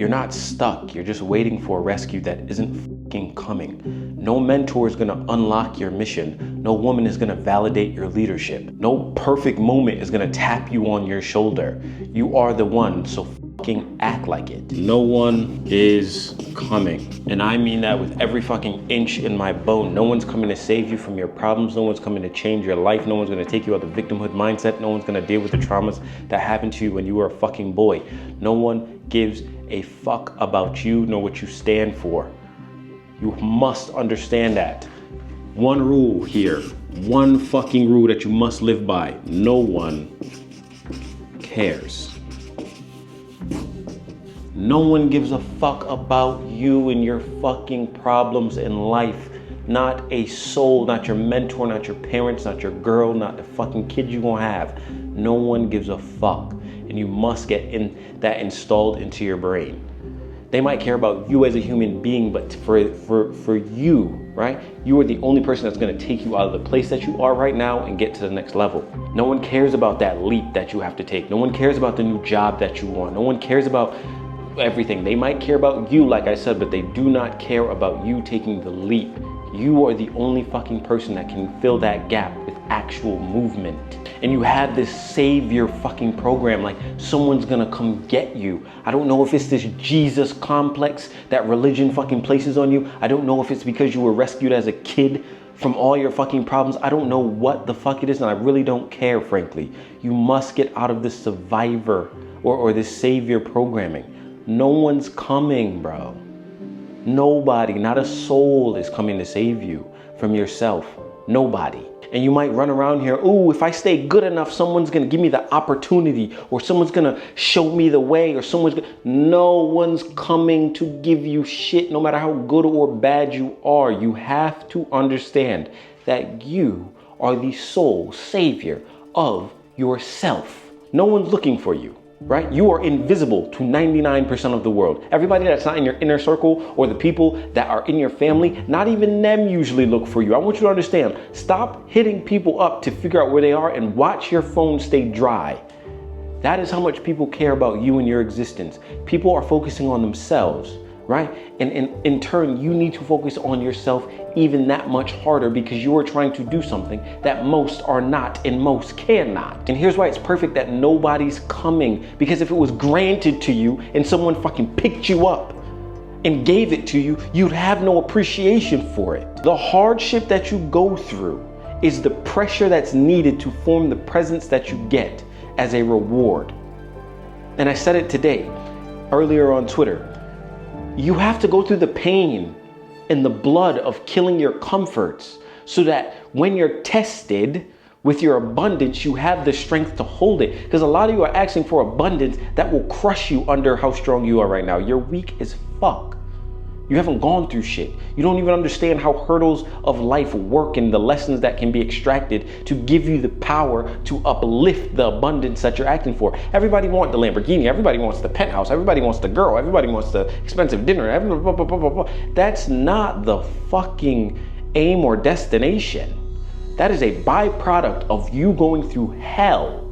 You're not stuck. You're just waiting for a rescue that isn't fucking coming. No mentor is gonna unlock your mission. No woman is gonna validate your leadership. No perfect moment is gonna tap you on your shoulder. You are the one, so fucking act like it. No one is coming. And I mean that with every fucking inch in my bone. No one's coming to save you from your problems. No one's coming to change your life. No one's gonna take you out of the victimhood mindset. No one's gonna deal with the traumas that happened to you when you were a fucking boy. No one gives a fuck about you nor what you stand for. You must understand that. One rule here, one fucking rule that you must live by. No one cares. No one gives a fuck about you and your fucking problems in life. Not a soul, not your mentor, not your parents, not your girl, not the fucking kid you gonna have. No one gives a fuck. And you must get that installed into your brain. They might care about you as a human being, but for you, right? You are the only person that's gonna take you out of the place that you are right now and get to the next level. No one cares about that leap that you have to take. No one cares about the new job that you want. No one cares about everything. They might care about you, like I said, but they do not care about you taking the leap. You are the only fucking person that can fill that gap with actual movement. And you have this savior fucking program, like someone's gonna come get you. I don't know if it's this Jesus complex that religion fucking places on you. I don't know if it's because you were rescued as a kid from all your fucking problems. I don't know what the fuck it is, and I really don't care, frankly. You must get out of this survivor or this savior programming. No one's coming, bro. Nobody, not a soul is coming to save you from yourself. Nobody. And you might run around here, ooh, if I stay good enough, someone's gonna give me the opportunity, or someone's gonna show me the way, or no one's coming to give you shit, no matter how good or bad you are. You have to understand that you are the sole savior of yourself. No one's looking for you. Right? You are invisible to 99% of the world. Everybody that's not in your inner circle or the people that are in your family, not even them usually look for you. I want you to understand, stop hitting people up to figure out where they are and watch your phone stay dry. That is how much people care about you and your existence. People are focusing on themselves, right? And in turn, you need to focus on yourself even that much harder because you are trying to do something that most are not and most cannot. And here's why it's perfect that nobody's coming, because if it was granted to you and someone fucking picked you up and gave it to you, you'd have no appreciation for it. The hardship that you go through is the pressure that's needed to form the presence that you get as a reward. And I said it today, earlier on Twitter. You have to go through the pain and the blood of killing your comforts so that when you're tested with your abundance, you have the strength to hold it. Because a lot of you are asking for abundance that will crush you under how strong you are right now. You're weak as fuck. You haven't gone through shit. You don't even understand how hurdles of life work and the lessons that can be extracted to give you the power to uplift the abundance that you're acting for. Everybody wants the Lamborghini. Everybody wants the penthouse. Everybody wants the girl. Everybody wants the expensive dinner. That's not the fucking aim or destination. That is a byproduct of you going through hell,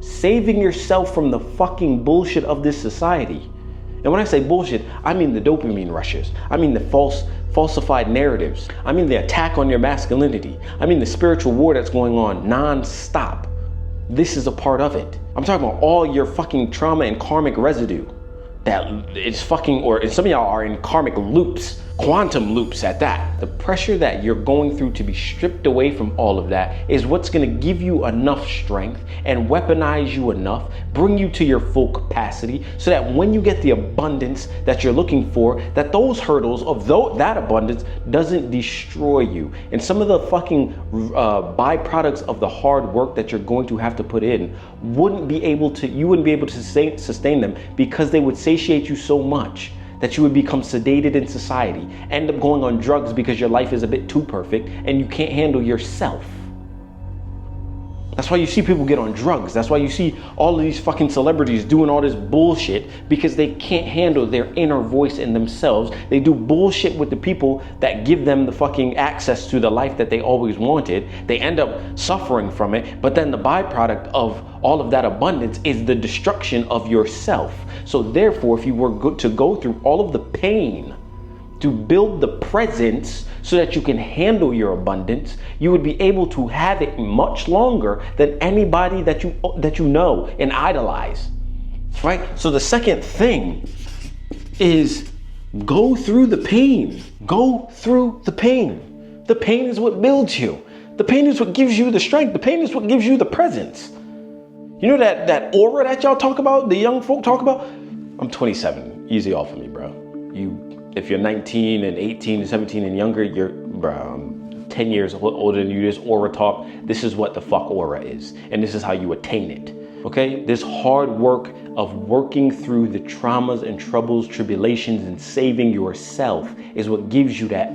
saving yourself from the fucking bullshit of this society. And when I say bullshit, I mean the dopamine rushes. I mean the falsified narratives. I mean the attack on your masculinity. I mean the spiritual war that's going on non-stop. This is a part of it. I'm talking about all your fucking trauma and karmic residue that it's fucking, or some of y'all are in karmic loops, quantum loops at that. The pressure that you're going through to be stripped away from all of that is what's gonna give you enough strength and weaponize you enough, bring you to your full capacity so that when you get the abundance that you're looking for, that those hurdles of that abundance doesn't destroy you. And some of the fucking byproducts of the hard work that you're going to have to put in you wouldn't be able to sustain them because they would satiate you so much that you would become sedated in society, end up going on drugs because your life is a bit too perfect and you can't handle yourself. That's why you see people get on drugs. That's why you see all of these fucking celebrities doing all this bullshit, because they can't handle their inner voice in themselves. They do bullshit with the people that give them the fucking access to the life that they always wanted. They end up suffering from it, but then the byproduct of all of that abundance is the destruction of yourself. So therefore, if you were to go through all of the pain to build the presence so that you can handle your abundance, you would be able to have it much longer than anybody that you know and idolize, right? So the second thing is go through the pain. Go through the pain. The pain is what builds you. The pain is what gives you the strength. The pain is what gives you the presence. You know that aura that y'all talk about, the young folk talk about? I'm 27. Easy off of me, bro. If you're 19 and 18 and 17 and younger, I'm 10 years older than you. This aura talk, this is what the fuck aura is. And this is how you attain it. Okay? This hard work of working through the traumas and troubles, tribulations, and saving yourself is what gives you that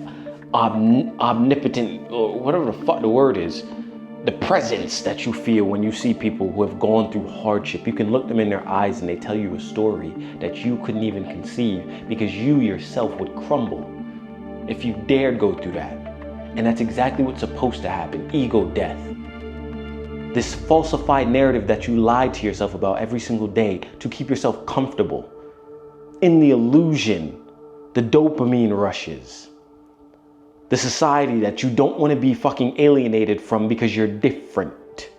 omnipotent, or whatever the fuck the word is, the presence that you feel when you see people who have gone through hardship. You can look them in their eyes and they tell you a story that you couldn't even conceive, because you yourself would crumble if you dared go through that. And that's exactly what's supposed to happen. Ego death. This falsified narrative that you lie to yourself about every single day to keep yourself comfortable. In the illusion, the dopamine rushes. The society that you don't want to be fucking alienated from because you're different.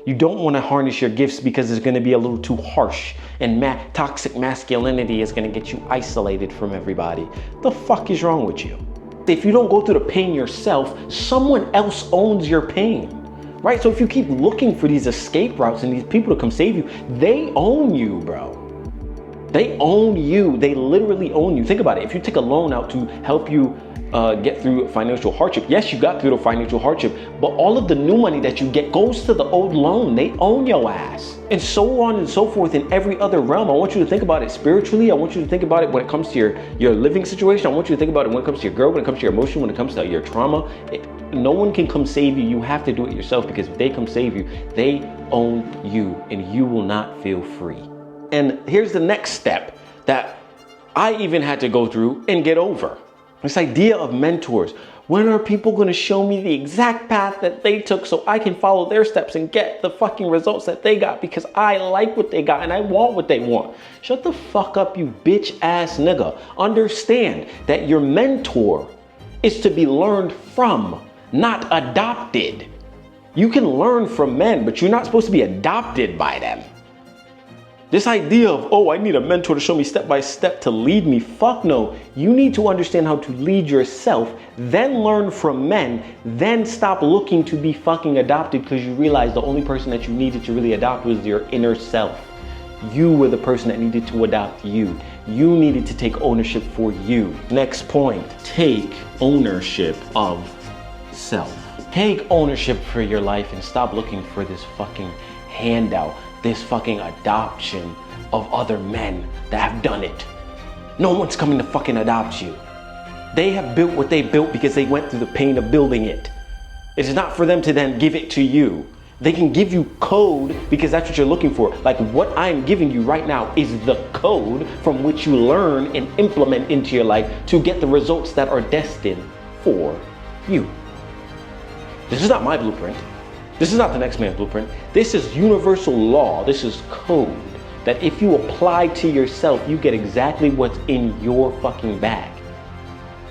You don't want to harness your gifts because it's going to be a little too harsh, and toxic masculinity is going to get you isolated from everybody. The fuck is wrong with you? If you don't go through the pain yourself, someone else owns your pain, right? So if you keep looking for these escape routes and these people to come save you, they own you, bro. They own you. They literally own you. Think about it. If you take a loan out to help you get through financial hardship, yes, you got through the financial hardship, but all of the new money that you get goes to the old loan. They own your ass. And so on and so forth in every other realm. I want you to think about it spiritually. I want you to think about it when it comes to your living situation. I want you to think about it when it comes to your girl, when it comes to your emotion, when it comes to your trauma. No one can come save you. You have to do it yourself, because if they come save you, they own you and you will not feel free. And here's the next step that I even had to go through and get over. This idea of mentors. When are people going to show me the exact path that they took so I can follow their steps and get the fucking results that they got because I like what they got and I want what they want? Shut the fuck up, you bitch ass nigga. Understand that your mentor is to be learned from, not adopted. You can learn from men, but you're not supposed to be adopted by them. This idea of, oh, I need a mentor to show me step by step to lead me. Fuck no. You need to understand how to lead yourself, then learn from men, then stop looking to be fucking adopted because you realize the only person that you needed to really adopt was your inner self. You were the person that needed to adopt you. You needed to take ownership for you. Next point, take ownership of self. Take ownership for your life and stop looking for this fucking handout, this fucking adoption of other men that have done it. No one's coming to fucking adopt you. They have built what they built because they went through the pain of building it. It is not for them to then give it to you. They can give you code because that's what you're looking for. Like what I'm giving you right now is the code from which you learn and implement into your life to get the results that are destined for you. This is not my blueprint. This is not the next man's blueprint. This is universal law. This is code that if you apply to yourself, you get exactly what's in your fucking bag.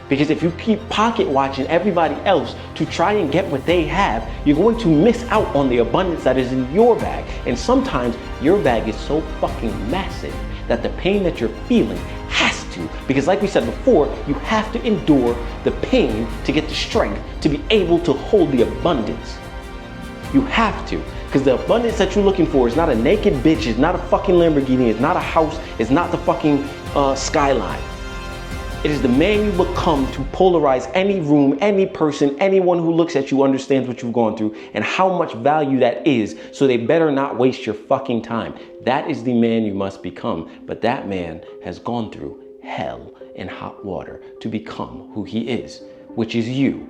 Because if you keep pocket watching everybody else to try and get what they have, you're going to miss out on the abundance that is in your bag. And sometimes your bag is so fucking massive that the pain that you're feeling has to, because like we said before, you have to endure the pain to get the strength to be able to hold the abundance. You have to, because the abundance that you're looking for is not a naked bitch, it's not a fucking Lamborghini, it's not a house, it's not the fucking skyline. It is the man you become to polarize any room, any person, anyone who looks at you understands what you've gone through and how much value that is, so they better not waste your fucking time. That is the man you must become, but that man has gone through hell and hot water to become who he is, which is you.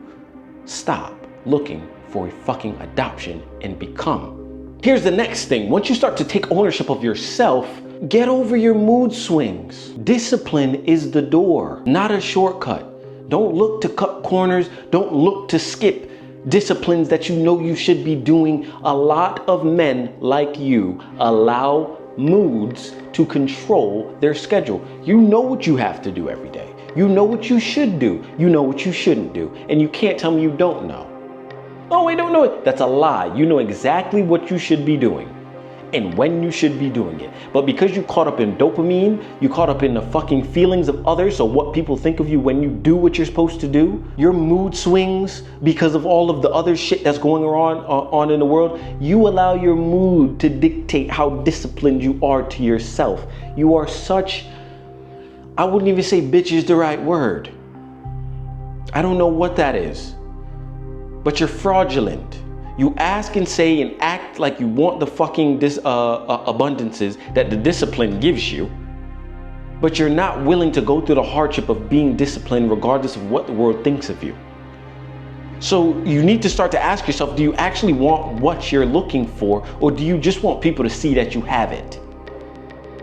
Stop looking for a fucking adoption and become. Here's the next thing. Once you start to take ownership of yourself, get over your mood swings. Discipline is the door, not a shortcut. Don't look to cut corners. Don't look to skip disciplines that you know you should be doing. A lot of men like you allow moods to control their schedule. You know what you have to do every day. You know what you should do. You know what you shouldn't do. And you can't tell me you don't know. Oh, I don't know it. That's a lie. You know exactly what you should be doing and when you should be doing it. But because you caught up in dopamine, you caught up in the fucking feelings of others, so what people think of you when you do what you're supposed to do, your mood swings because of all of the other shit that's going on in the world, you allow your mood to dictate how disciplined you are to yourself. You are such, I wouldn't even say bitch is the right word. I don't know what that is, but you're fraudulent. You ask and say and act like you want the fucking abundances that the discipline gives you, but you're not willing to go through the hardship of being disciplined regardless of what the world thinks of you. So you need to start to ask yourself, do you actually want what you're looking for, or do you just want people to see that you have it?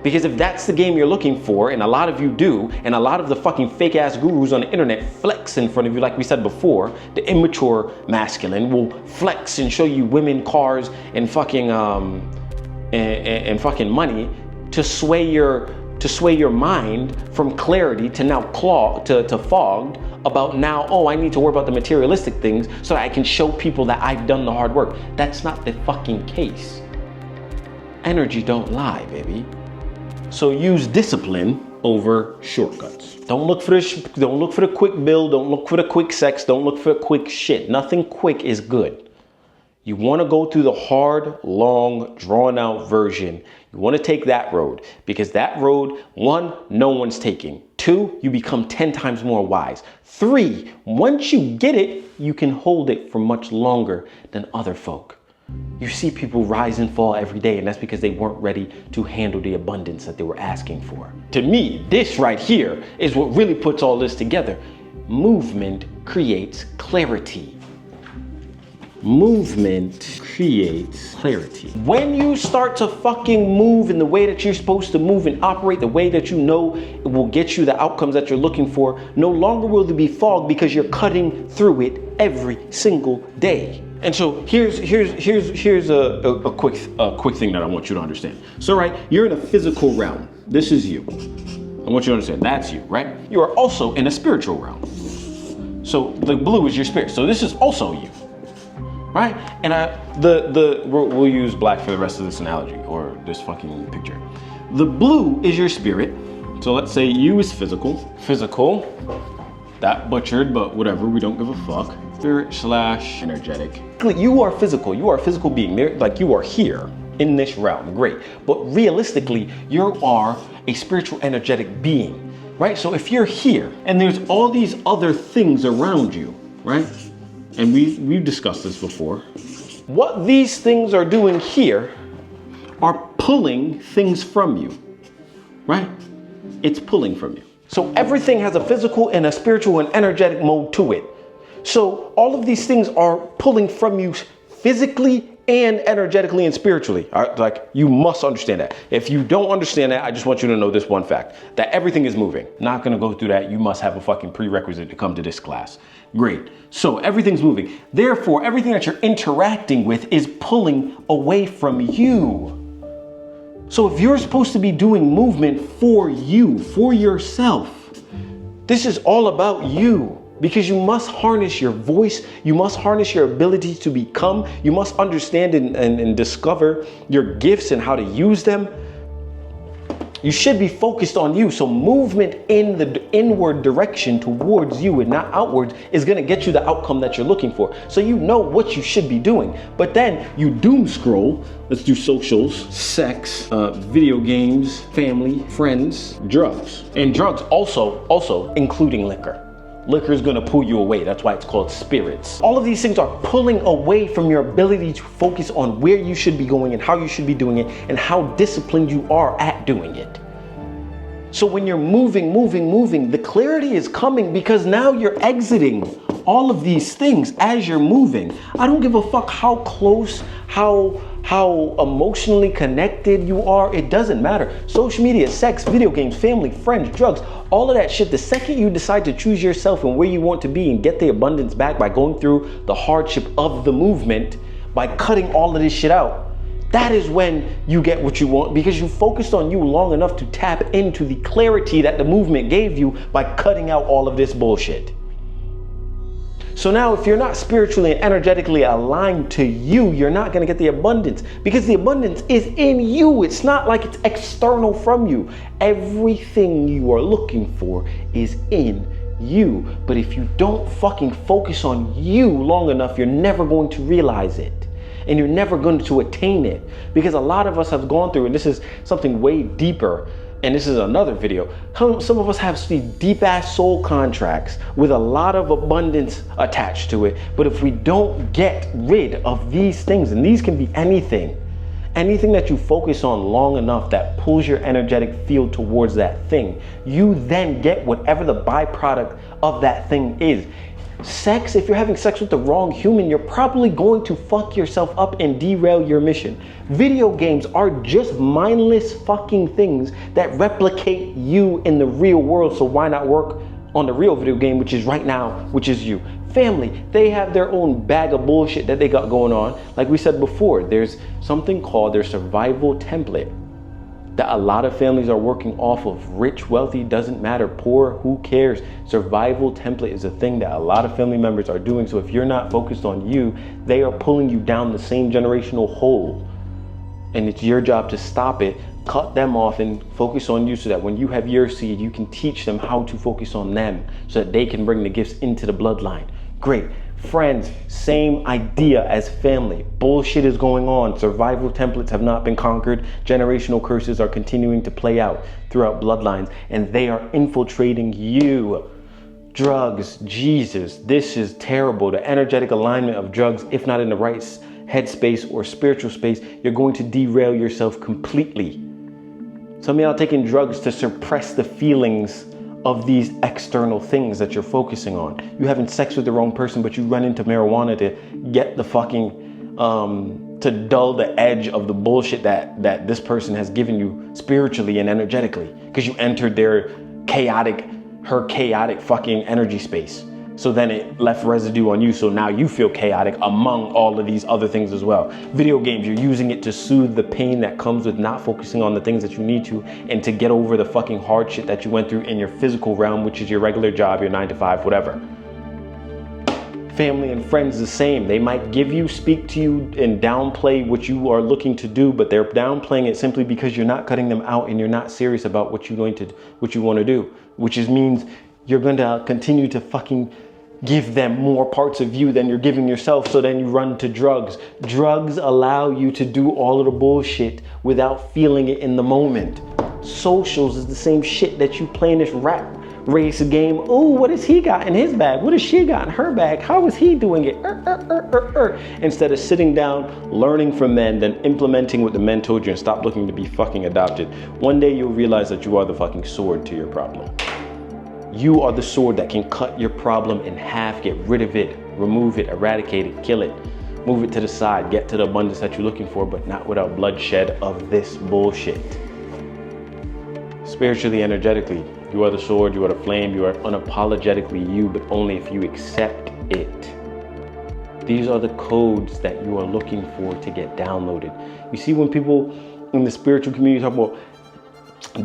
Because if that's the game you're looking for, and a lot of you do, and a lot of the fucking fake ass gurus on the internet flex in front of you, like we said before, the immature masculine will flex and show you women, cars, and fucking and fucking money to sway your mind from clarity to now to fogged about now, oh, I need to worry about the materialistic things so that I can show people that I've done the hard work. That's not the fucking case. Energy don't lie, baby. So use discipline over shortcuts. Don't look for the quick bill. Don't look for the quick sex. Don't look for the quick shit. Nothing quick is good. You want to go through the hard, long, drawn out version. You want to take that road because that road, 1, no one's taking. 2, you become 10 times more wise. 3, once you get it, you can hold it for much longer than other folk. You see people rise and fall every day, and that's because they weren't ready to handle the abundance that they were asking for. To me, this right here is what really puts all this together. Movement creates clarity. Movement creates clarity. When you start to fucking move in the way that you're supposed to move and operate the way that you know it will get you the outcomes that you're looking for, no longer will there be fog because you're cutting through it every single day. And so here's a quick thing that I want you to understand. So right, you're in a physical realm. This is you. I want you to understand that's you, right? You are also in a spiritual realm. So the blue is your spirit. So this is also you, right? And we'll use black for the rest of this analogy or this fucking picture. The blue is your spirit. So let's say you is physical. That butchered, but whatever. We don't give a fuck. Spirit/energetic. You are physical. You are a physical being. Like you are here in this realm. Great. But realistically, you are a spiritual energetic being, right? So if you're here and there's all these other things around you, right? And we've discussed this before. What these things are doing here are pulling things from you, right? It's pulling from you. So everything has a physical and a spiritual and energetic mode to it. So all of these things are pulling from you physically and energetically and spiritually. Like you must understand that. If you don't understand that, I just want you to know this one fact, that everything is moving. Not gonna go through that. You must have a fucking prerequisite to come to this class. Great. So everything's moving. Therefore, everything that you're interacting with is pulling away from you. So if you're supposed to be doing movement for you, for yourself, this is all about you. Because you must harness your voice, you must harness your ability to become, you must understand and discover your gifts and how to use them. You should be focused on you. So movement in the inward direction towards you and not outwards is gonna get you the outcome that you're looking for. So you know what you should be doing. But then you doom scroll. Let's do socials, sex, video games, family, friends, drugs. And drugs also including liquor. Liquor is gonna pull you away. That's why it's called spirits. All of these things are pulling away from your ability to focus on where you should be going and how you should be doing it and how disciplined you are at doing it. So when you're moving, the clarity is coming because now you're exiting all of these things as you're moving. I don't give a fuck how close, how emotionally connected you are. It doesn't matter. Social media, sex, video games, family, friends, drugs, all of that shit. The second you decide to choose yourself and where you want to be and get the abundance back by going through the hardship of the movement, by cutting all of this shit out, that is when you get what you want, because you focused on you long enough to tap into the clarity that the movement gave you by cutting out all of this bullshit. So now if you're not spiritually and energetically aligned to you, you're not going to get the abundance, because the abundance is in you. It's not like it's external from you. Everything you are looking for is in you. But if you don't fucking focus on you long enough, you're never going to realize it. And you're never going to attain it, because a lot of us have gone through, and this is something way deeper, and this is another video. Some of us have these deep ass soul contracts with a lot of abundance attached to it. But if we don't get rid of these things, and these can be anything that you focus on long enough that pulls your energetic field towards that thing, you then get whatever the byproduct of that thing is. Sex, if you're having sex with the wrong human, you're probably going to fuck yourself up and derail your mission. Video games are just mindless fucking things that replicate you in the real world, so why not work on the real video game, which is right now, which is you. Family, they have their own bag of bullshit that they got going on. Like we said before, there's something called their survival template that a lot of families are working off of. Rich, wealthy, doesn't matter, poor, who cares? Survival template is a thing that a lot of family members are doing. So if you're not focused on you, they are pulling you down the same generational hole. And it's your job to stop it, cut them off, and focus on you, so that when you have your seed, you can teach them how to focus on them, so that they can bring the gifts into the bloodline. Great. Friends, same idea as family. Bullshit is going on. Survival templates have not been conquered. Generational curses are continuing to play out throughout bloodlines, and they are infiltrating you. Drugs, Jesus, this is terrible. The energetic alignment of drugs, if not in the right headspace or spiritual space, you're going to derail yourself completely. Some of y'all taking drugs to suppress the feelings of these external things that you're focusing on. You having sex with the wrong person, but you run into marijuana to get the fucking, to dull the edge of the bullshit that this person has given you spiritually and energetically, because you entered her chaotic fucking energy space. So then it left residue on you. So now you feel chaotic among all of these other things as well. Video games, you're using it to soothe the pain that comes with not focusing on the things that you need to, and to get over the fucking hard shit that you went through in your physical realm, which is your regular job, your 9 to 5, whatever. Family and friends, the same. They might speak to you and downplay what you are looking to do, but they're downplaying it simply because you're not cutting them out and you're not serious about what you want to do, which means you're going to continue to fucking give them more parts of you than you're giving yourself. So then you run to drugs. Drugs allow you to do all of the bullshit without feeling it in the moment. Socials is the same shit that you play in this rat race game. Oh, what has he got in his bag? What has she got in her bag? How is he doing it? Instead of sitting down, learning from men, then implementing what the men told you, and stop looking to be fucking adopted. One day you'll realize that you are the fucking sword to your problem. You are the sword that can cut your problem in half, get rid of it, remove it, eradicate it, kill it, move it to the side, get to the abundance that you're looking for, but not without bloodshed of this bullshit. Spiritually, energetically, you are the sword, you are the flame, you are unapologetically you, but only if you accept it. These are the codes that you are looking for to get downloaded. You see, when people in the spiritual community talk about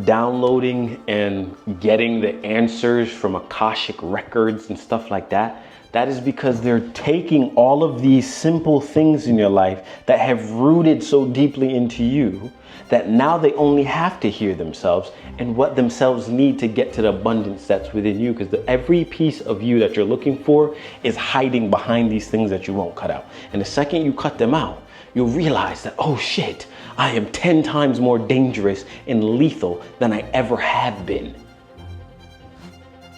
downloading and getting the answers from Akashic records and stuff like that, that is because they're taking all of these simple things in your life that have rooted so deeply into you that now they only have to hear themselves and what themselves need to get to the abundance that's within you, because every piece of you that you're looking for is hiding behind these things that you won't cut out. And the second you cut them out, you'll realize that, oh shit, I am 10 times more dangerous and lethal than I ever have been.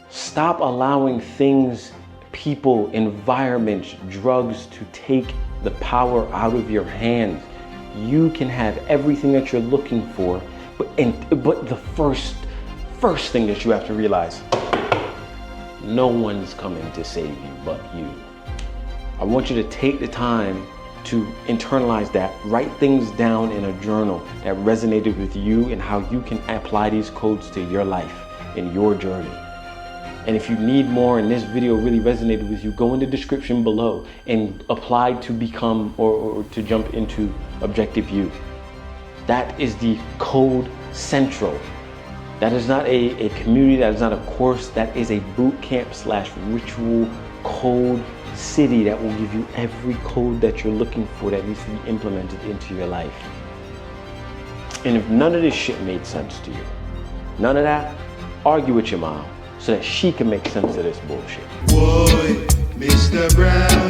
Stop allowing things, people, environments, drugs to take the power out of your hands. You can have everything that you're looking for, but the first thing that you have to realize, No one's coming to save you but you. I want you to take the time to internalize that, write things down in a journal that resonated with you and how you can apply these codes to your life and your journey. And if you need more and this video really resonated with you, go in the description below and apply to become or to jump into Objective You. That is the Code Central. That is not a community, that is not a course, that is a boot camp / ritual code city that will give you every code that you're looking for that needs to be implemented into your life. And if none of this shit made sense to you, none of that, argue with your mom so that she can make sense of this bullshit. Boy, Mr. Brown.